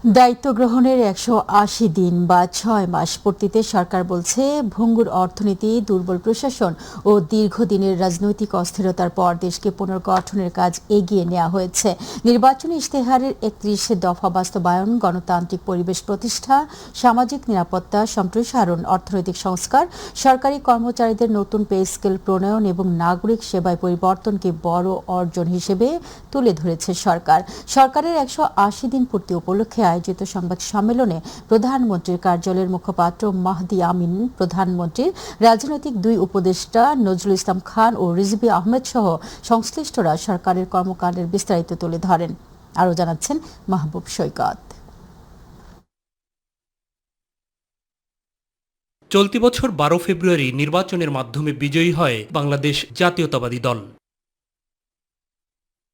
দায়িত্ব গ্রহণের ১৮০ দিন বা ৬ মাস পূর্তিতে সরকার বলছে ভঙ্গুর অর্থনীতি, দুর্বল প্রশাসন ও দীর্ঘদিনের রাজনৈতিক অস্থিরতার পর দেশকে পুনর্গঠনের কাজ এগিয়ে নেওয়া হয়েছে। নির্বাচনী ইশতেহারের ৩১ দফা বাস্তবায়ন, গণতান্ত্রিক পরিবেশ প্রতিষ্ঠা, সামাজিক নিরাপত্তা সম্প্রসারণ, অর্থনৈতিক সংস্কার, সরকারি কর্মচারীদের নতুন পে স্কেল প্রণয়ন এবং নাগরিক সেবায় পরিবর্তনকে বড় অর্জন হিসেবে তুলে ধরেছে সরকার। সরকারের ১৮০ দিন পূর্তি উপলক্ষে আয়োজিত সংবাদ সম্মেলনে প্রধানমন্ত্রীর কার্যালয়ের মুখপাত্র মাহদি আমিন, প্রধানমন্ত্রীর রাজনৈতিক দুই উপদেষ্টা নজরুল ইসলাম খান ও রিজভী আহমেদ সহ সংশ্লিষ্টরা সরকারের কর্মকাণ্ডের বিস্তারিত তুলে ধরেন। আরও জানাচ্ছেন মাহবুব সৈকত। চলতি বছর ১২ ফেব্রুয়ারি নির্বাচনের মাধ্যমে বিজয়ী হয় বাংলাদেশ জাতীয়তাবাদী দল।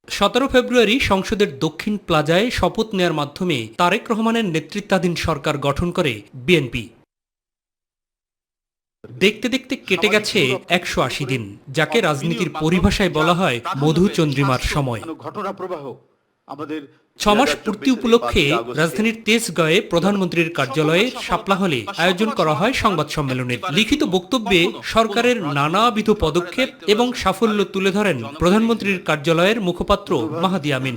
১৭ ফেব্রুয়ারি সংসদের দক্ষিণ প্লাজায় শপথ নেয়ার মাধ্যমে তারেক রহমানের নেতৃত্বাধীন সরকার গঠন করে বিএনপি। দেখতে দেখতে কেটে গেছে ১৮০ দিন, যাকে রাজনীতির পরিভাষায় বলা হয় মধুচন্দ্রিমার সময়। ৬ মাস পূর্তি উপলক্ষে রাজধানীর তেজগাঁয়ে প্রধানমন্ত্রীর কার্যালয়ে শাপলা হলে আয়োজন করা হয় সংবাদ সম্মেলনের। লিখিত বক্তব্যে সরকারের নানাবিধ পদক্ষেপ এবং সাফল্য তুলে ধরেন প্রধানমন্ত্রীর কার্যালয়ের মুখপাত্র মাহদি আমিন।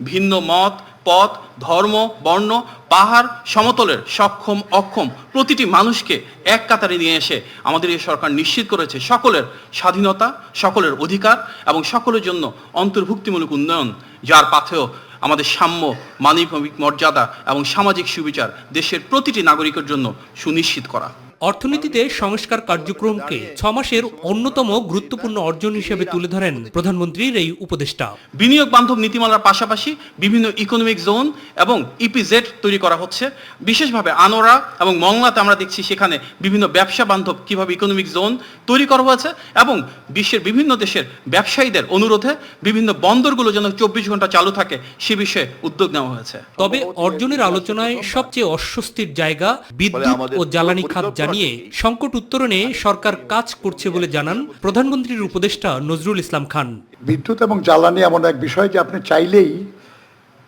ভিন্ন মত, পথ, ধর্ম, বর্ণ, পাহাড়, সমতলের সক্ষম অক্ষম প্রতিটি মানুষকে এক কাতারে নিয়ে এসে আমাদের এই সরকার নিশ্চিত করেছে সকলের স্বাধীনতা, সকলের অধিকার এবং সকলের জন্য অন্তর্ভুক্তিমূলক উন্নয়ন, যার পাথেয় আমাদের সাম্য, মানবিক মর্যাদা এবং সামাজিক সুবিচার দেশের প্রতিটি নাগরিকের জন্য সুনিশ্চিত করা। অর্থনীতিতে সংস্কার কার্যক্রমকে ৬ মাসের অন্যতম গুরুত্বপূর্ণ অর্জন হিসেবে তুলে ধরেন প্রধানমন্ত্রীর এই উপদেষ্টা। বিনিয়োগ বান্ধব নীতিমালার পাশাপাশি বিভিন্ন ইকোনমিক জোন এবং ইপিজেড তৈরি করা হচ্ছে। বিশেষভাবে আনোয়ারা এবং মংলাতে আমরা দেখছি সেখানে বিভিন্ন ব্যবসা বান্ধব কিভাবে ইকোনমিক জোন তৈরি করা হয়েছে এবং বিশ্বের বিভিন্ন দেশের ব্যবসায়ীদের অনুরোধে বিভিন্ন বন্দরগুলো যেন ২৪ ঘন্টা চালু থাকে সে বিষয়ে উদ্যোগ নেওয়া হয়েছে। তবে অর্জনের আলোচনায় সবচেয়ে অস্বস্তির জায়গা বিদ্যুৎ ও জ্বালানি খাত নিয়ে সংকট উত্তরণে সরকার কাজ করছে বলে জানান প্রধানমন্ত্রীর উপদেষ্টা নজরুল ইসলাম খান। বিদ্যুৎ এবং জ্বালানি এমন এক বিষয় যে আপনি চাইলেই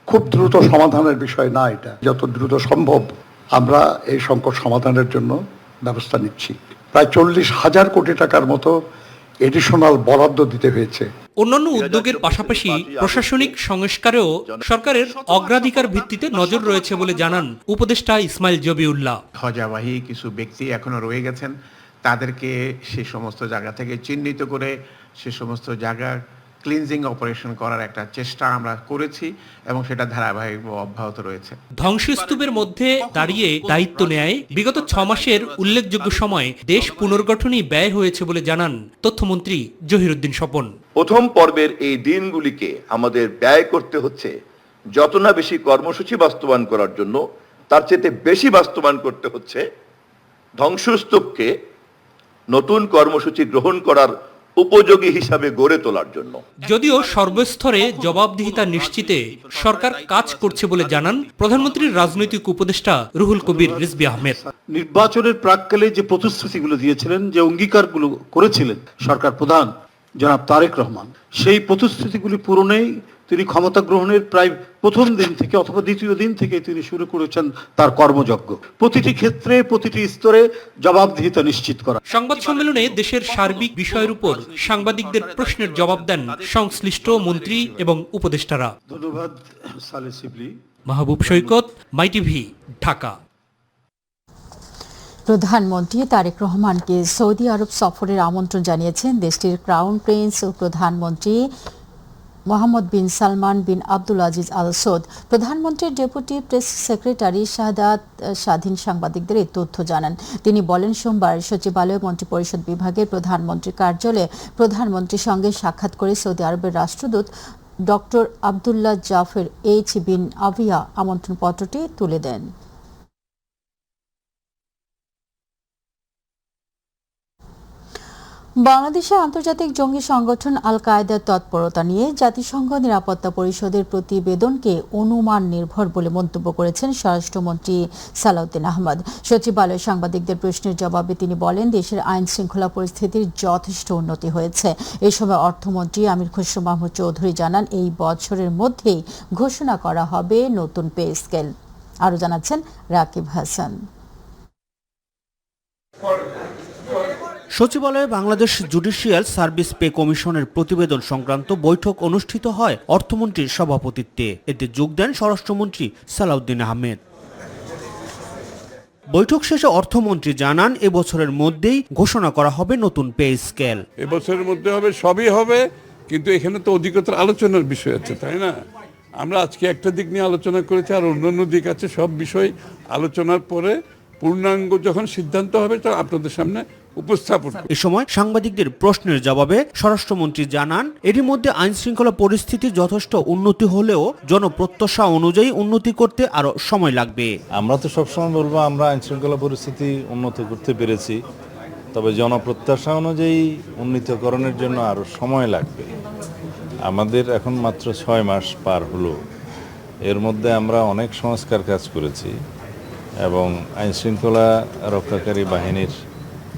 খুব দ্রুত সমাধানের বিষয় না, এটা যত দ্রুত সম্ভব আমরা এই সংকট সমাধানের জন্য ব্যবস্থা নিচ্ছি। প্রায় ৪০,০০০ কোটি টাকার মতো এডিশনাল বরাদ্দ দিতে হয়েছে। অন্যান্য উদ্যোগের পাশাপাশি প্রশাসনিক সংস্কারেও সরকারের অগ্রাধিকার ভিত্তিতে নজর রয়েছে বলে জানান উপদেষ্টা ইসমাইল জবিউল্লাহ। ধ্বজাবাহী কিছু ব্যক্তি এখনো রয়ে গেছেন, তাদেরকে সে সমস্ত জায়গা থেকে চিহ্নিত করে সে সমস্ত জায়গা ক্লিনজিং অপারেশন করার একটা চেষ্টা আমরা করেছি এবং সেটা ধারাবাহিক অব্যাহত রয়েছে। ধ্বংসস্তূপের মধ্যে দাঁড়িয়ে দায়িত্ব নেয় বিগত ৬ মাসের উল্লেখযোগ্য সময় দেশ পুনর্গঠনই ব্যয় হয়েছে বলে জানান তথ্যমন্ত্রী জহিরুদ্দিন স্বপন। প্রথম পর্বের এই দিনগুলিকে আমাদের ব্যয় করতে হচ্ছে যত না বেশি কর্মসূচি বাস্তবায়ন করার জন্য, তার চেয়ে বেশি বাস্তবায়ন করতে হচ্ছে ধ্বংসস্তূপকে নতুন কর্মসূচি গ্রহণ করার উপযোগী হিসাবে গড়ে তোলার জন্য। যদিও সর্বস্তরে জবাবদিহিতা নিশ্চিতে সরকার কাজ করছে বলে জানান প্রধানমন্ত্রীর রাজনৈতিক উপদেষ্টা রুহুল কবির রিজভী আহমেদ। নির্বাচনের প্রাক্কালে যে প্রতিশ্রুতিগুলো দিয়েছিলেন, যে অঙ্গীকারগুলো করেছিলেন সরকার প্রধান জনাব তারেক রহমান, সেই প্রতিশ্রুতিগুলি পূরণেই তিনি ক্ষমতা গ্রহণের প্রায় প্রথম দিন থেকে অথবা দ্বিতীয় দিন থেকে তিনি শুরু করেছেন তার কর্মযজ্ঞ। প্রতিটি ক্ষেত্রে প্রতিটি স্তরে জবাবদিহিতা নিশ্চিত করা। সংবাদ সম্মেলনে দেশের সার্বিক বিষয়ের উপর সাংবাদিকদের প্রশ্নের জবাব দেন সংশ্লিষ্ট মন্ত্রী এবং উপদেষ্টারা। ধন্যবাদ সালে শিবলি। মাহবুব সৈকত, মাইটিভি, ঢাকা। প্রধানমন্ত্রী তারেক রহমানকে সৌদি আরব সফরের আমন্ত্রণ জানিয়েছেন দেশটির ক্রাউন প্রিন্স ও প্রধানমন্ত্রী মোহাম্মদ বিন সালমান বিন আব্দুল আজিজ আল সৌদ। প্রধানমন্ত্রীর ডেপুটি প্রেস সেক্রেটারি শাহাদাত স্বাধীন সাংবাদিকদের এই তথ্য জানান। তিনি বলেন, সোমবার সচিবালয় মন্ত্রিপরিষদ বিভাগের প্রধানমন্ত্রীর কার্যালয়ে প্রধানমন্ত্রীর সঙ্গে সাক্ষাৎ করে সৌদি আরবের রাষ্ট্রদূত ডক্টর আবদুল্লাহ জাফর এইচ বিন আভিয়া আমন্ত্রণপত্রটি তুলে দেন। বাংলাদেশে আন্তর্জাতিক জঙ্গি সংগঠন আল কায়েদার তৎপরতা নিয়ে জাতিসংঘ নিরাপত্তা পরিষদের প্রতিবেদনকে অনুমান নির্ভর বলে মন্তব্য করেছেন স্বরাষ্ট্রমন্ত্রী সালাউদ্দিন আহমদ। সচিবালয়ে সাংবাদিকদের প্রশ্নের জবাবে তিনি বলেন, দেশের আইন শৃঙ্খলা পরিস্থিতির যথেষ্ট উন্নতি হয়েছে। এই সময় অর্থমন্ত্রী আমির খসরু মাহমুদ চৌধুরী জানান, এই বছরের মধ্যেই ঘোষণা করা হবে নতুন পে স্কেল। আরও জানাচ্ছেন রাকিব হাসান। সচিবালয়ে বাংলাদেশ জুডিশিয়াল সার্ভিস পে কমিশনের প্রতিবেদন সংক্রান্ত বৈঠক অনুষ্ঠিত হয় অর্থমন্ত্রীর সভাপতিত্বে। এতে যোগ দেন স্বরাষ্ট্রমন্ত্রী সালাউদ্দিন আহমেদ। বৈঠক শেষে অর্থমন্ত্রী জানান, এবছরের মধ্যেই ঘোষণা করা হবে নতুন পে স্কেল। এবছরের মধ্যে হবে, সবই হবে, কিন্তু এখানে তো অধিকতর আলোচনার বিষয় আছে, তাই না? আমরা আজকে একটা দিক নিয়ে আলোচনা করেছি, আর অন্যান্য দিক আছে। সব বিষয় আলোচনার পরে পূর্ণাঙ্গ যখন সিদ্ধান্ত হবে তখন আপনাদের সামনে উপস্থাপন। এ সময় সাংবাদিকদের প্রশ্নের জবাবে স্বরাষ্ট্রমন্ত্রী জানান, এরই মধ্যে আইন শৃঙ্খলা পরিস্থিতি যথেষ্ট উন্নতি হলেও জনপ্রত্যাশা অনুযায়ী উন্নতি করতে আরো সময় লাগবে। আমরা তো সবসময় বলবো আমরা আইন শৃঙ্খলা পরিস্থিতি উন্নত করতে পেরেছি, তবে জনপ্রত্যাশা অনুযায়ী উন্নীতকরণের জন্য আরো সময় লাগবে। আমাদের এখন মাত্র 6 মাস পার হলো, এর মধ্যে আমরা অনেক সংস্কার কাজ করেছি এবং আইন শৃঙ্খলা রক্ষাকারী বাহিনীর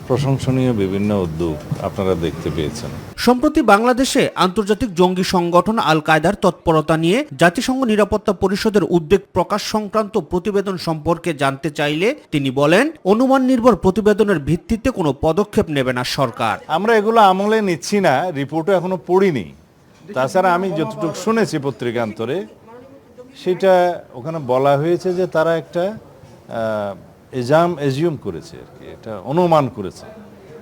প্রশংসনীয় বিভিন্ন উদ্যোগ আপনারা দেখতে পেয়েছেন। সম্প্রতি বাংলাদেশে আন্তর্জাতিক জঙ্গি সংগঠন আল কায়দার তৎপরতা নিয়ে জাতিসংঘ নিরাপত্তা পরিষদের উদ্বেগ প্রকাশ সংক্রান্ত প্রতিবেদন সম্পর্কে জানতে চাইলে তিনি বলেন, অনুমান নির্ভর প্রতিবেদনের ভিত্তিতে কোনো পদক্ষেপ নেবে না সরকার। আমরা এগুলো আমলে নিচ্ছি না, রিপোর্টও এখনো পড়িনি। তাছাড়া আমি যতটুকু শুনেছি পত্রিকান্তরে, সেটা ওখানে বলা হয়েছে যে তারা একটা এজিউম করেছে আর কি, এটা অনুমান করেছে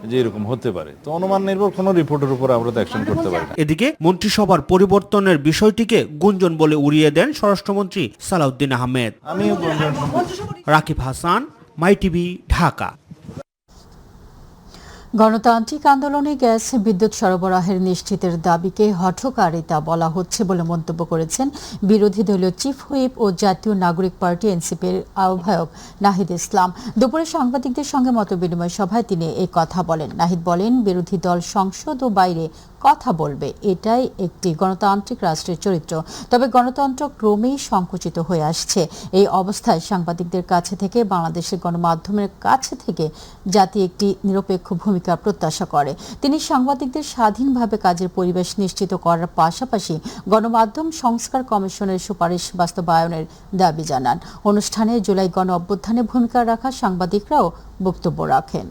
যে এরকম হতে পারে। তো অনুমান নির্ভর কোনো রিপোর্টের উপর আমরা তো অ্যাকশন করতে পারি না। এদিকে মন্ত্রিসভার পরিবর্তনের বিষয়টিকে গুঞ্জন বলে উড়িয়ে দেন স্বরাষ্ট্রমন্ত্রী সালাউদ্দিন আহমেদ। রাকিব হাসান, মাই টিভি, ঢাকা। গণতান্ত্রিক আন্দোলনে গ্যাস বিদ্যুৎ সরবরাহের নিশ্চিতের দাবিকে হঠকারিতা বলা হচ্ছে বলে মন্তব্য করেছেন বিরোধী দলীয় চিফ হুইপ ও জাতীয় নাগরিক পার্টি এনসিপির আহ্বায়ক নাহিদ ইসলাম। দুপুরে সাংবাদিকদের সঙ্গে মতবিনিময় সভায় তিনি এই কথা বলেন। নাহিদ বলেন, বিরোধী দল সংসদ ও বাইরে কথা বলবে, এটাই একটি গণতান্ত্রিক রাষ্ট্রের চরিত্র। তবে গণতন্ত্র ক্রমেই সংকুচিত হয়ে আসছে। এই অবস্থায় সাংবাদিকদের কাছে থেকে, বাংলাদেশের গণমাধ্যমের কাছে থেকে জাতি একটি নিরপেক্ষ ভূমিকা প্রত্যাশা করে। তিনি সাংবাদিকদের স্বাধীনভাবে কাজের পরিবেশ নিশ্চিত করার পাশাপাশি গণমাধ্যম সংস্কার কমিশনের সুপারিশ বাস্তবায়নের দাবি জানান। অনুষ্ঠানে জুলাই গণ অভ্যুত্থানে ভূমিকা রাখা সাংবাদিকরাও বক্তব্য রাখেন।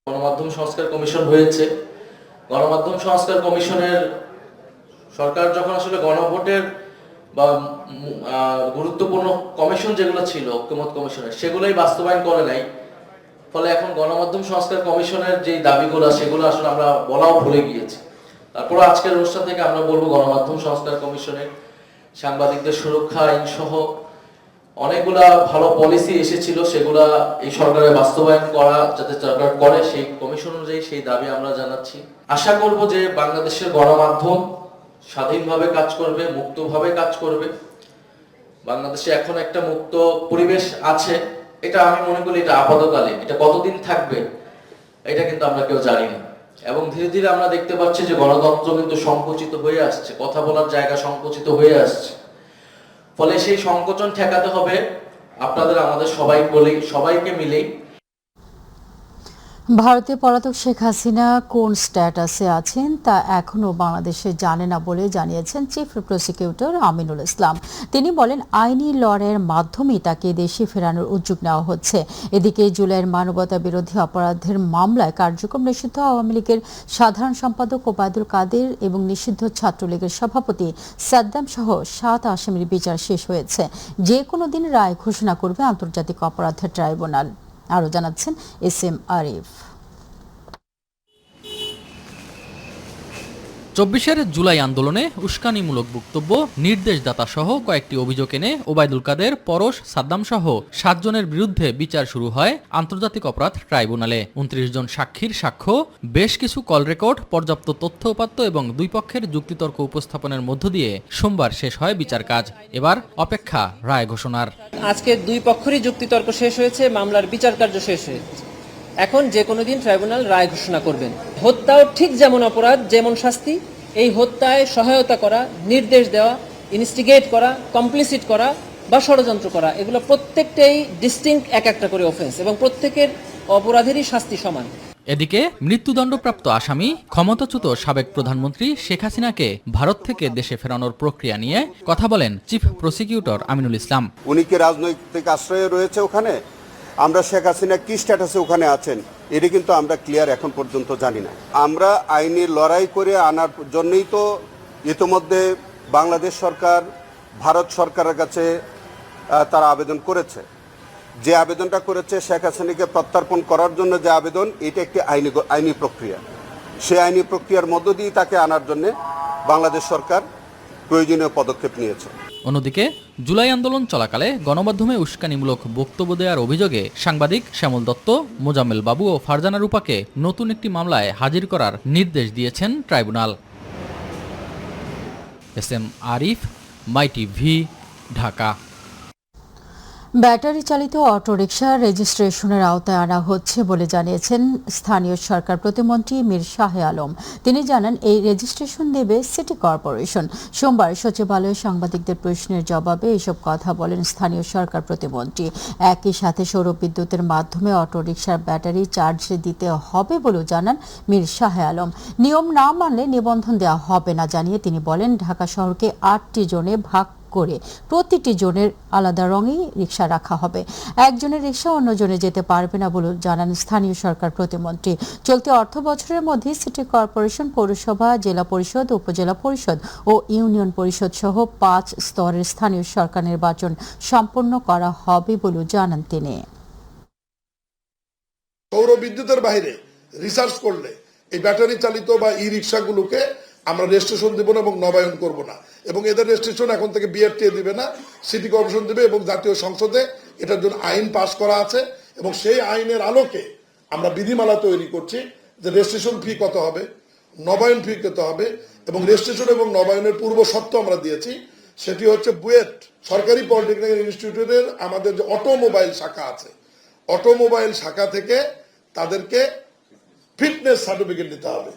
গণমাধ্যম সংস্কার কমিশন হয়েছে। গণমাধ্যম সংস্কার কমিশনের সরকার যখন আসলে গণভোটের বা গুরুত্বপূর্ণ কমিশন যেগুলো ছিল ঐক্যমত কমিশনের, সেগুলোই বাস্তবায়ন করে নাই। ফলে এখন গণমাধ্যম সংস্কার কমিশনের যে দাবিগুলো, সেগুলো আসলে আমরা বলাও ভুলে গিয়েছি। তারপর আজকের অনুষ্ঠান থেকে আমরা বলবো, গণমাধ্যম সংস্কার কমিশনের সাংবাদিকদের সুরক্ষা আইন সহ অনেকগুলা ভালো পলিসি এসেছিল, সেগুলা এই সরকারের বাস্তবায়ন করা যাতে সরকার করে, সেই কমিশন অনুযায়ী সেই দাবি আমরা জানাচ্ছি। আশা করব যে বাংলাদেশের গণমাধ্যম স্বাধীনভাবে কাজ করবে, মুক্তভাবে কাজ করবে। বাংলাদেশে এখন একটা মুক্ত পরিবেশ আছে, এটা আমি মনে করি এটা আপাতকালীন। এটা কতদিন থাকবে এটা কিন্তু আমরা কেউ জানি না। এবং ধীরে ধীরে আমরা দেখতে পাচ্ছি যে গণতন্ত্র কিন্তু সংকুচিত হয়ে আসছে, কথা বলার জায়গা সংকুচিত হয়ে আসছে। ফলে সেই সংকোচন ঠেকাতে হবে আপনাদের, আমাদের সবাইকে মিলেই। ভারতে পলাতক শেখ হাসিনা কোন স্ট্যাটাসে আছেন তা এখনও বাংলাদেশে জানে না বলে জানিয়েছেন চিফ প্রসিকিউটর আমিনুল ইসলাম। তিনি বলেন, আইনি লড়াইয়ের মাধ্যমেই তাকে দেশে ফেরানোর উদ্যোগ নেওয়া হচ্ছে। এদিকে জুলাইয়ের মানবতা বিরোধী অপরাধের মামলায় কার্যক্রম নিষিদ্ধ আওয়ামী লীগের সাধারণ সম্পাদক ওবায়দুল কাদের এবং নিষিদ্ধ ছাত্রলীগের সভাপতি সাদ্দাম সহ 7 আসামির বিচার শেষ হয়েছে। যে কোনো দিন রায় ঘোষণা করবে আন্তর্জাতিক অপরাধের ট্রাইব্যুনাল। আরও জানাচ্ছেন এস.এম. আরিফ। 24 জুলাই আন্দোলনে উস্কানিমূলক বক্তব্য, নির্দেশদাতা সহ কয়েকটি অভিযোগ এনে ওবায়দুল কাদের, পরশ, সাদ্দাম সহ 7 জনের বিরুদ্ধে বিচার শুরু হয় আন্তর্জাতিক অপরাধ ট্রাইব্যুনালে। 29 জন সাক্ষীর সাক্ষ্য, বেশ কিছু কল রেকর্ড, পর্যাপ্ত তথ্য উপাত্ত এবং দুই পক্ষের যুক্তিতর্ক উপস্থাপনের মধ্য দিয়ে সোমবার শেষ হয় বিচার কাজ। এবার অপেক্ষা রায় ঘোষণার। আজকে দুই পক্ষেরই যুক্তিতর্ক শেষ হয়েছে, মামলার বিচার কার্য শেষ হয়েছে। এখন যে কোনো দিন ট্রাইব্যুনাল রায় ঘোষণা করবেন। হত্যাও ঠিক যেমন অপরাধ, যেমন শাস্তি, এই হত্যায় সহায়তা করা, নির্দেশ দেওয়া, ইনস্টিগেট করা, কমপ্লিসিট করা বা ষড়যন্ত্র করা, এগুলো প্রত্যেকটাই ডিস্টিংক্ট এক একটা করে অফেন্স এবং প্রত্যেকের অপরাধেরই শাস্তি সমান। এদিকে মৃত্যুদণ্ডপ্রাপ্ত আসামি ক্ষমতাচ্যুত সাবেক প্রধানমন্ত্রী শেখ হাসিনাকে ভারত থেকে দেশে ফেরানোর প্রক্রিয়া নিয়ে কথা বলেন চিফ প্রসিকিউটর আমিনুল ইসলাম। উনি কি রাজনৈতিক আশ্রয়ে রয়েছে ওখানে? আমরা শেখ হাসিনা কি স্ট্যাটাসে ওখানে আছেন এটা কিন্তু আমরা ক্লিয়ার এখন পর্যন্ত জানি না। আমরা আইনি লড়াই করে আনার জন্যই তো ইতিমধ্যে বাংলাদেশ সরকার ভারত সরকারের কাছে তারা আবেদন করেছে। যে আবেদনটা করেছে শেখ হাসিনাকে প্রত্যর্পণ করার জন্য যে আবেদন, এটা একটি আইনি প্রক্রিয়া। সেই আইনি প্রক্রিয়ার মধ্য দিয়ে তাকে আনার জন্য বাংলাদেশ সরকার প্রয়োজনীয় পদক্ষেপ নিয়েছে। অন্যদিকে জুলাই আন্দোলন চলাকালে গণমাধ্যমে উস্কানিমূলক বক্তব্য দেওয়ার অভিযোগে সাংবাদিক শ্যামল দত্ত, মোজাম্মেল বাবু ও ফারজানা রূপাকে নতুন একটি মামলায় হাজির করার নির্দেশ দিয়েছেন ট্রাইব্যুনাল। এসএম আরিফ, মাই টিভি, ঢাকা। ব্যাটারি চালিত অটোরিকশা রেজিস্ট্রেশনের আওতায় আনা হচ্ছে বলে জানিয়েছেন স্থানীয় সরকার প্রতিমন্ত্রী মীর শাহ আলম। তিনি জানান, এই রেজিস্ট্রেশন দেবে সিটি কর্পোরেশন। সোমবার সচিবালয়ে সাংবাদিকদের প্রশ্নের জবাবে এসব কথা বলেন স্থানীয় সরকার প্রতিমন্ত্রী। একই সাথে সৌর বিদ্যুতের মাধ্যমে অটোরিকশার ব্যাটারি চার্জ দিতে হবে বলেও জানান মীর শাহ আলম। নিয়ম না মানলে নিবন্ধন দেওয়া হবে না জানিয়ে তিনি বলেন, ঢাকা শহরকে 8টি জোনে ভাগ করে প্রতিটি জোনের আলাদা রঙেই রিকশা রাখা হবে। একজনের রিকশা অন্য জনে যেতে পারবে না বলে জানান স্থানীয় সরকার প্রতিমন্ত্রী। চলতি অর্থ বছরের মধ্যে সিটি কর্পোরেশন, পৌরসভা, জেলা পরিষদ, উপজেলা পরিষদ ও ইউনিয়ন পরিষদ সহ 5 স্তরের স্থানীয় সরকার নির্বাচন সম্পন্ন করা হবে বলে জানান তিনি। সৌর বিদ্যুতের বাইরে রিসার্চ করলে এই ব্যাটারি চালিত বা ই রিক্সাগুলোকে আমরা রেজিস্ট্রেশন দেব না এবং নবায়ন করব না, এবং এদের রেজিস্ট্রেশন এখন থেকে বিআরটিএ দিবে না, সিটি কর্পোরেশন দেবে এবং জাতীয় সংসদে এটার জন্য আইন পাস করা আছে এবং সেই আইনের আলোকে আমরা বিধিমালা তৈরি করছি যে রেজিস্ট্রেশন ফি কত হবে, নবায়ন ফি কত হবে, এবং রেজিস্ট্রেশন এবং নবায়নের পূর্ব শর্ত আমরা দিয়েছি। সেটি হচ্ছে বুয়েট সরকারি পলিটেকনিক্যাল ইনস্টিটিউটের আমাদের যে অটোমোবাইল শাখা আছে, অটোমোবাইল শাখা থেকে তাদেরকে ফিটনেস সার্টিফিকেট দিতে হবে।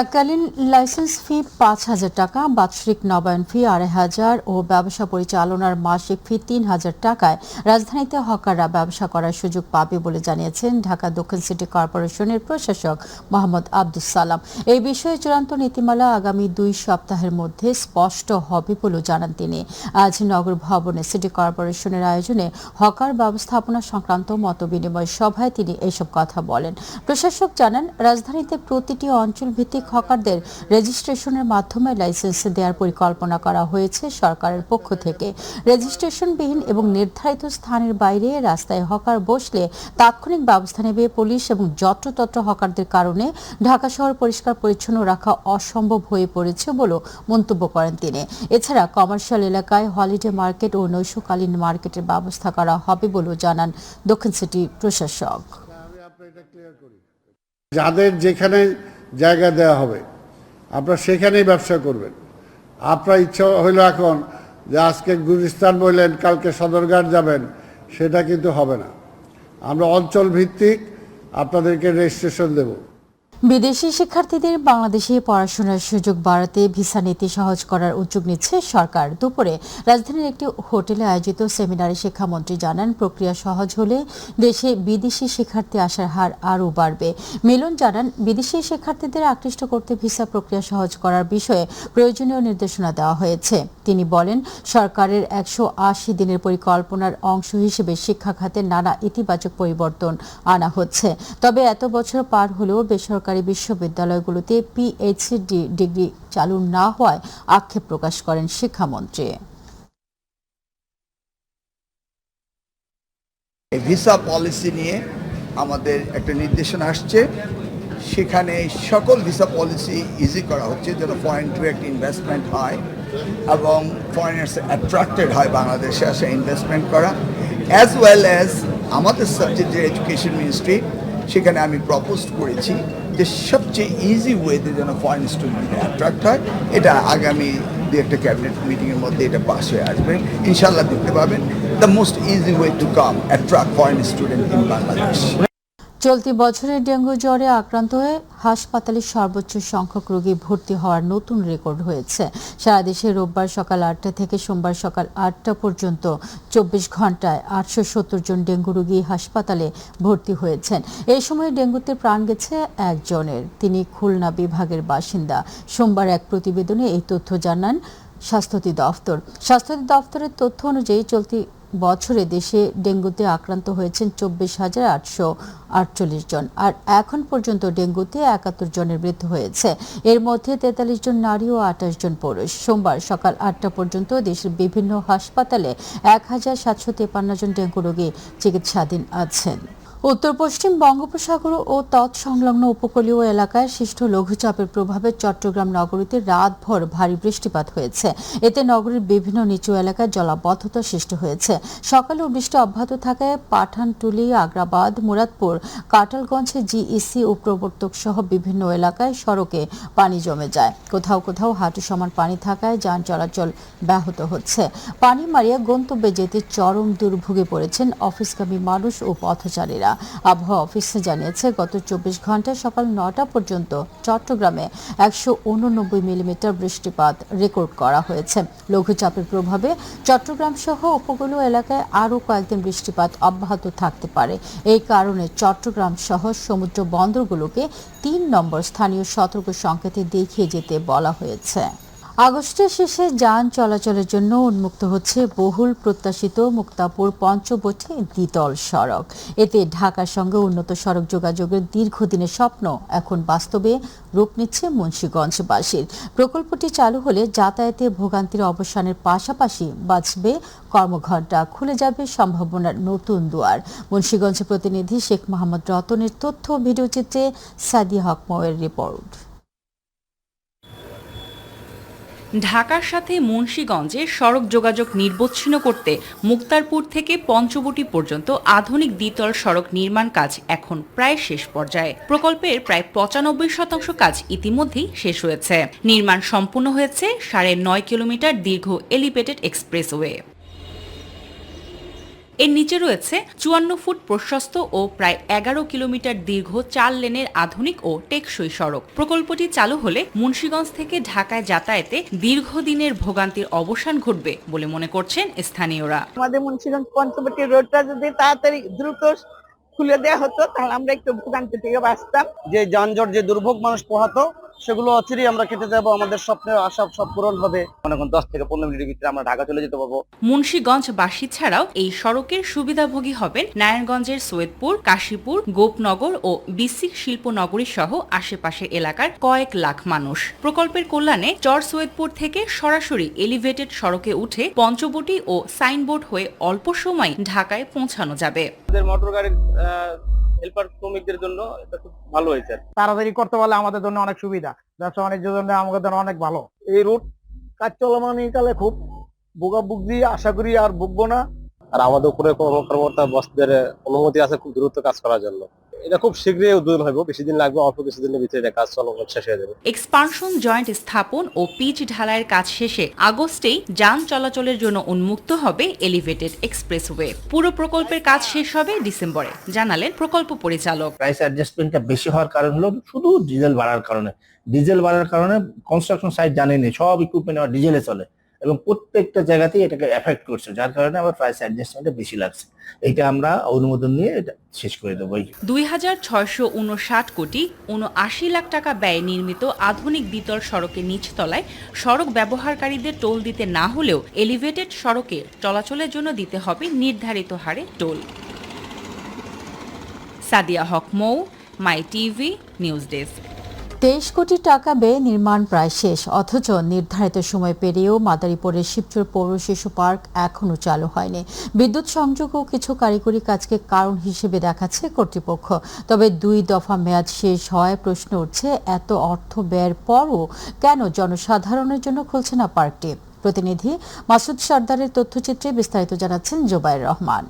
এককালীন লাইসেন্স ফি 5,000 টাকা, বাৎসরিক নবায়ন ফি 2,500 ও ব্যবসা পরিচালনার মাসিক ফি 3,000 টাকায় রাজধানীতে হকাররা ব্যবসা করার সুযোগ পাবে বলে জানিয়েছেন ঢাকা দক্ষিণ সিটি কর্পোরেশনের প্রশাসক মোহাম্মদ আব্দুস সালাম। এই বিষয়ে চূড়ান্ত নীতিমালা আগামী 2 সপ্তাহের মধ্যে স্পষ্ট হবে বলে জানান তিনি। আজ নগর ভবনে সিটি কর্পোরেশনের আয়োজনে হকার ব্যবস্থাপনা সংক্রান্ত মতবিনিময় সভায় তিনি এসব কথা বলেন। প্রশাসক জানান, রাজধানীতে প্রতিটি অঞ্চল ভিত্তিক হকারদের রেজিস্ট্রেশনের মাধ্যমে লাইসেন্স দেওয়ার পরিকল্পনা করা হয়েছে সরকারের পক্ষ থেকে। রেজিস্ট্রেশনবিহীন এবং নির্ধারিত স্থানের বাইরে রাস্তায় হকার বসলে তাৎক্ষণিক ব্যবস্থা নেবে পুলিশ এবং যত্রতত্র হকারদের কারণে ঢাকা শহর পরিষ্কার পরিচ্ছন্ন রাখা অসম্ভব হয়ে পড়েছে বলে মন্তব্য করেন তিনি। এছাড়া কমার্শিয়াল এলাকায় হলিডে মার্কেট ও নৈশকালীন মার্কেটের ব্যবস্থা করা হবে বলেও জানান দক্ষিণ সিটি প্রশাসক। যাদের যেখানে জায়গা দেওয়া হবে আপনারা সেখানেই ব্যবসা করবেন। আপনার ইচ্ছা হইল এখন যে আজকে গুলিস্তান বললেন কালকে সদরঘাট যাবেন, সেটা কিন্তু হবে না। আমরা অঞ্চল ভিত্তিক আপনাদেরকে রেজিস্ট্রেশন দেব। বিদেশি শিক্ষার্থীদের বাংলাদেশে পড়াশোনার সুযোগ বাড়াতে ভিসা নীতি সহজ করার উদ্যোগ নিচ্ছে সরকার। দুপুরে রাজধানীর একটি হোটেলে আয়োজিত সেমিনারে শিক্ষামন্ত্রী জানান, প্রক্রিয়া সহজ হলে দেশে বিদেশি শিক্ষার্থী আসার হার আরও বাড়বে। মিলন জানান, বিদেশি শিক্ষার্থীদের আকৃষ্ট করতে ভিসা প্রক্রিয়া সহজ করার বিষয়ে প্রয়োজনীয় নির্দেশনা দেওয়া হয়েছে। তিনি বলেন, সরকারের 180 দিনের পরিকল্পনার অংশ হিসেবে শিক্ষা খাতে নানা ইতিবাচক পরিবর্তন আনা হচ্ছে। তবে এত বছর পার হলেও বেসরকারি বিশ্ববিদ্যালয়গুলোতে পিএইচডি ডিগ্রি চালু না হওয়ায় আক্ষেপ প্রকাশ করেন শিক্ষামন্ত্রী। ভিসা পলিসি নিয়ে আমাদের একটা নির্দেশনা আসছে, সেখানে সকল ভিসা পলিসি ইজি করা হচ্ছে যেন ফরেন ডিরেক্ট ইনভেস্টমেন্ট হয় এবং ফরেনার্স অ্যাট্রাক্টেড হয় বাংলাদেশে আসে ইনভেস্টমেন্ট করা, অ্যাজ ওয়েল অ্যাজ আমাদের সাবজেক্ট যে এডুকেশন মিনিস্ট্রি, সেখানে আমি প্রপোজ করেছি যে সবচেয়ে ইজি ওয়েতে যেন ফরেন স্টুডেন্ট অ্যাট্রাক্ট হয়। এটা আগামী দু একটা ক্যাবিনেট মিটিংয়ের মধ্যে এটা পাস হয়ে আসবে, ইনশাল্লাহ দেখতে পাবেন। The most easy way to come attract foreign student in Bangladesh. চলতি বছরে ডেঙ্গু জ্বরে আক্রান্ত হয়ে হাসপাতালে সর্বোচ্চ সংখ্যক রোগী ভর্তি হওয়ার নতুন রেকর্ড হয়েছে। সারা দেশে রোববার সকাল 8টা থেকে সোমবার সকাল 8টা পর্যন্ত 24 ঘন্টায় 870 জন ডেঙ্গু রোগী হাসপাতালে ভর্তি হয়েছেন। এই সময় ডেঙ্গুতে প্রাণ গেছে একজনের, তিনি খুলনা বিভাগের বাসিন্দা। সোমবার এক প্রতিবেদনে এই তথ্য জানান স্বাস্থ্য দফতরের তথ্য অনুযায়ী চলতি বছরে দেশে ডেঙ্গুতে আক্রান্ত হয়েছেন 24,848 জন, আর এখন পর্যন্ত ডেঙ্গুতে 71 জনের মৃত্যু হয়েছে। এর মধ্যে 43 জন নারী ও 28 জন পুরুষ। সোমবার সকাল 8টা পর্যন্ত দেশের বিভিন্ন হাসপাতালে 1,753 জন ডেঙ্গু রোগী চিকিৎসাধীন আছেন। উত্তর পশ্চিম বঙ্গোপসাগর ও তৎসংলগ্ন উপকূলীয় এলাকায় সৃষ্ট লঘুচাপের প্রভাবে চট্টগ্রাম নগরীতে রাতভর ভারী বৃষ্টিপাত হয়েছে। এতে নগরীর বিভিন্ন নিচু এলাকায় জলাবদ্ধতা সৃষ্টি হয়েছে। সকালেও বৃষ্টি অব্যাহত থাকায় পাঠানটুলি, আগ্রাবাদ, মুরাদপুর, কাটালগঞ্জে জিইসি ও প্রবর্তক সহ বিভিন্ন এলাকায় সড়কে পানি জমে যায়। কোথাও কোথাও হাঁটু সমান পানি থাকায় যান চলাচল ব্যাহত হচ্ছে। পানি মারিয়া গন্তব্যে যেতে চরম দুর্ভোগে পড়েছেন অফিসগামী মানুষ ও পথচারীরা। আবহাওয়া অফিস জানিয়েছে, গত 24 ঘন্টায় সকাল 9টা পর্যন্ত চট্টগ্রামে 189 মিলিমিটার বৃষ্টিপাত রেকর্ড করা হয়েছে। লঘুচাপের প্রভাবে চট্টগ্রাম সহ উপকূলীয় এলাকায় আরও কয়েকদিন বৃষ্টিপাত অব্যাহত থাকতে পারে। এই কারণে চট্টগ্রাম সহ সমুদ্র বন্দরগুলোকে 3 নম্বর স্থানীয় সতর্ক সংকেতে দেখিয়ে যেতে বলা হয়েছে। আগস্টের শেষে যান চলাচলের জন্য উন্মুক্ত হচ্ছে বহুল প্রত্যাশিত মুক্তাপুর পঞ্চবটি দ্বিতল সড়ক। এতে ঢাকার সঙ্গে উন্নত সড়ক যোগাযোগের দীর্ঘদিনের স্বপ্ন এখন বাস্তবে রূপ নিচ্ছে মুন্সিগঞ্জবাসীর। প্রকল্পটি চালু হলে যাতায়াতে ভোগান্তির অবসানের পাশাপাশি বাঁচবে কর্মঘণ্টা, খুলে যাবে সম্ভাবনার নতুন দুয়ার। মুন্সিগঞ্জ প্রতিনিধি শেখ মোহাম্মদ রতনের তথ্য, ভিডিওচিত্রে সাদিয়া হক মৌয়ের রিপোর্ট। ঢাকার সাথে মুন্সিগঞ্জে সড়ক যোগাযোগ নির্বিচ্ছিন্ন করতে মুক্তারপুর থেকে পঞ্চবটি পর্যন্ত আধুনিক দ্বিতল সড়ক নির্মাণ কাজ এখন প্রায় শেষ পর্যায়ে। প্রকল্পের প্রায় 95% কাজ ইতিমধ্যেই শেষ হয়েছে। নির্মাণ সম্পূর্ণ হয়েছে 9.5 কিলোমিটার দীর্ঘ এলিভেটেড এক্সপ্রেসওয়ে। এর নিচে রয়েছে 54 ফুট প্রশস্ত ও প্রায় 11 কিলোমিটার দীর্ঘ 4 লেনের আধুনিক ও টেকসই সড়ক। প্রকল্পটি চালু হলে মুন্সিগঞ্জ থেকে ঢাকায় যাতায়াতে দীর্ঘদিনের ভোগান্তির অবসান ঘটবে বলে মনে করছেন স্থানীয়রা। আমাদের মুন্সিগঞ্জ পঞ্চবটি রোডটা যদি তাড়াতাড়ি দ্রুত খুলে দেওয়া হতো তাহলে আমরা একটু ভোগান্তি থেকে বাঁচতাম। যে যানজট, যে দুর্ভোগ মানুষ পোহাতো, সেগুলো অচিরেই আমরা কেটে যাবো। আমাদের স্বপ্নের আশা সব পূরণ হবে। এখন 10 থেকে 15 মিনিটের ভিতরে আমরা ঢাকা চলে যেতে পারবো। মুন্সিগঞ্জবাসী ছাড়াও এই সড়কের সুবিধাভোগী হবেন নারায়ণগঞ্জের সৈয়দপুর, কাশীপুর, গোপনগর ও বিসিক শিল্পনগরী সহ আশেপাশের এলাকার কয়েক লাখ মানুষ। প্রকল্পের কল্যাণে চর সৈয়দপুর থেকে সরাসরি এলিভেটেড সড়কে উঠে পঞ্চবটি ও সাইনবোর্ড হয়ে অল্প সময় ঢাকায় পৌঁছানো যাবে। মোটর গাড়ির হেল্পার শ্রমিকদের জন্য এটা খুব ভালো হয়েছে। তাড়াতাড়ি করতে পারলে আমাদের জন্য অনেক সুবিধা, ব্যবসা বাণিজ্যের জন্য আমাদের জন্য অনেক ভালো। এই রুট কাজ চলমানকালে খুব ভোগাভুগি আশা করি আর ভুগবো না। আর আমাদের উপরে কর্মকর্তা বসদের অনুমতি আছে খুব দ্রুত কাজ করার জন্য। এটা খুব শীঘ্রই উদ্বোধন হবে, বেশি দিন লাগবে, অল্প কিছুদিনের ভিতরে কাজ শেষ হয়ে যাবে। এক্সপানশন জয়েন্ট স্থাপন ও পিচ ঢালাইয়ের কাজ শেষে আগস্টেই যান চলাচলের জন্য উন্মুক্ত হবে এলিভেটেড এক্সপ্রেসওয়ে। পুরো প্রকল্পের কাজ শেষ হবে ডিসেম্বরে, জানালেন প্রকল্প পরিচালক। প্রাইস অ্যাডজাস্টমেন্টটা বেশি হওয়ার কারণ হলো শুধু ডিজেল বাড়ার কারণে। ডিজেল বাড়ার কারণে কনস্ট্রাকশন সাইট জানেনি, সব ইকুইপমেন্ট আমার ডিজেলে চলে এবং প্রত্যেকটা জায়গাতেই এটাকে এফেক্ট করছে, যার কারণে আমার প্রাইস অ্যাডজাস্টমেন্টটা বেশি লাগছে। এটা আমরা অনুমোদন নিয়ে এটা শেষ করে দেবো। 2659 কোটি 79 লাখ টাকা ব্যয়ে নির্মিত আধুনিক দ্বিতল সড়কের নিচতলায় সড়ক ব্যবহারকারীদের টোল দিতে না হলেও এলিভেটেড সড়কে চলাচলের জন্য দিতে হবে নির্ধারিত হারে টোল। সাদিয়া হক মৌ, মাই টিভি, নিউজ ডেস্ক। 23 কোটি টাকা ব্যয়ে নির্মাণ প্রায় শেষ, অথচ নির্ধারিত সময় পেরিয়েও মাদারীপুরের শিবচর পৌর শিশু পার্ক এখনও চালু হয়নি। বিদ্যুৎ সংযোগ ও কিছু কারিগরি কাজকে কারণ হিসেবে দেখাচ্ছে কর্তৃপক্ষ। তবে 2 দফা মেয়াদ শেষ হওয়ায় প্রশ্ন উঠছে, এত অর্থ ব্যয়ের পরও কেন জনসাধারণের জন্য খুলছে না পার্কটি? প্রতিনিধি মাসুদ সর্দারের তথ্যচিত্রে বিস্তারিত জানাচ্ছেন জোবায়ের রহমান।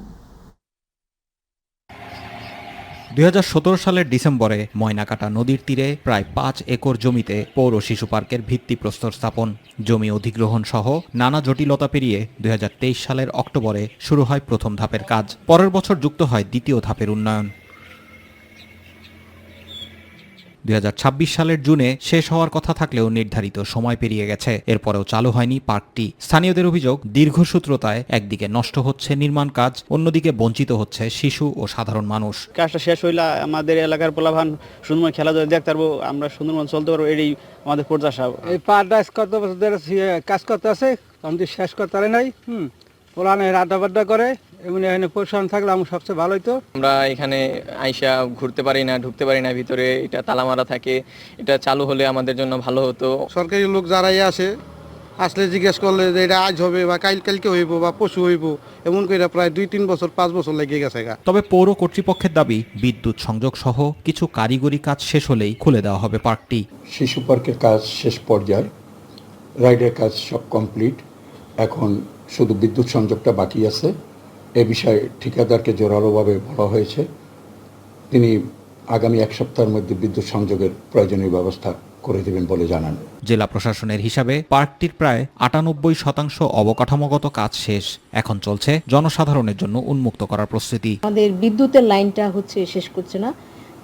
2017 সালের ডিসেম্বরে ময়নাকাটা নদীর তীরে প্রায় 5 একর জমিতে পৌর শিশু পার্কের ভিত্তিপ্রস্তর স্থাপন, জমি অধিগ্রহণ সহ নানা জটিলতা পেরিয়ে 2023 সালের অক্টোবরে শুরু হয় প্রথম ধাপের কাজ। পরের বছর যুক্ত হয় দ্বিতীয় ধাপের উন্নয়ন। 2026 সালের জুনে শেষ হওয়ার কথা থাকলেও নির্ধারিত সময় পেরিয়ে গেছে, এরপরেও চালু হয়নি পার্কটি। স্থানীয়দের অভিযোগ, দীর্ঘসূত্রতায় একদিকে নষ্ট হচ্ছে নির্মাণ কাজ, অন্যদিকে বঞ্চিত হচ্ছে শিশু ও সাধারণ মানুষ। কাজটা শেষ হইলে আমাদের এলাকার পোলাভান সুন্দরবন খেলাধুলা দেখতে পারবো, আমরা সুন্দরবন চলতে পারবো, এটাই আমাদের প্রত্যাশা। এই পার্কটা কত বছর ধরে কাজ করতে আছে, আমি শেষ করতে পারে নাই। পোলানে আড্ডা করে, এমনি এখানে প্রশাসন থাকলে আমার সবচেয়ে ভালো হতো। আমরা এখানে আইসা ঘুরতে পারি না, ঢুকতে পারি না ভিতরে, এটা তালা মারা থাকে। এটা চালু হলে আমাদের জন্য ভালো হতো। সরকারি লোক যারাই আসে, আসলে জিজ্ঞেস করলে যে এটা আজ হবে বা কালকে হইব বা পশু হইব, এমন করে প্রায় 2-3 বছর 5 বছর লেগে গেছে। তবে পৌর কর্তৃপক্ষের দাবি, বিদ্যুৎ সংযোগ সহ কিছু কারিগরি কাজ শেষ হলেই খুলে দেওয়া হবে পার্কটি। শিশু পার্কের কাজ শেষ পর্যায়ে, রাইডের কাজ সব কমপ্লিট, এখন শুধু বিদ্যুৎ সংযোগটা বাকি আছে। এ বিষয়ে ঠিকাদারকে জোরালোভাবে বলা হয়েছে, তিনি আগামী 1 সপ্তাহের মধ্যে বিদ্যুৎ সংযোগের প্রয়োজনীয় ব্যবস্থা করে দেবেন বলে জানান। জেলা প্রশাসনের হিসাবে পার্কটির প্রায় 98% অবকাঠামোগত কাজ শেষ, এখন চলছে জনসাধারণের জন্য উন্মুক্ত করার প্রস্তুতি। আমাদের বিদ্যুতের লাইনটা শেষ করছে না,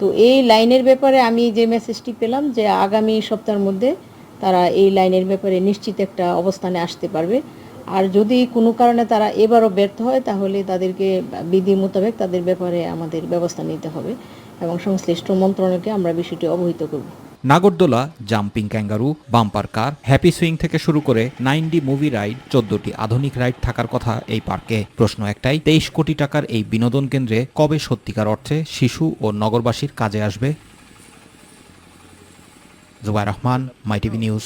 তো এই লাইনের ব্যাপারে আমি যে মেসেজটি পেলাম যে আগামী সপ্তাহের মধ্যে তারা এই লাইনের ব্যাপারে নিশ্চিত একটা অবস্থানে আসতে পারবে। আর যদি কোনো কারণে তারা এবারও ব্যর্থ হয়, তাহলে তাদেরকে বিধি মোতাবেক তাদের ব্যাপারে আমাদের ব্যবস্থা নিতে হবে এবং সংশ্লিষ্ট মন্ত্রণালয়কে আমরা বিষয়টি অবহিত করব। নাগরদোলা, জাম্পিং ক্যাঙ্গারু, বাম্পার কার, হ্যাপি সুইং থেকে শুরু করে 9D মুভি রাইড, 14টি আধুনিক রাইড থাকার কথা এই পার্কে। প্রশ্ন একটাই, 23 কোটি টাকার এই বিনোদন কেন্দ্রে কবে সত্যিকার অর্থে শিশু ও নগরবাসীর কাজে আসবে? জুবাইর রহমান, মাই টিভি নিউজ।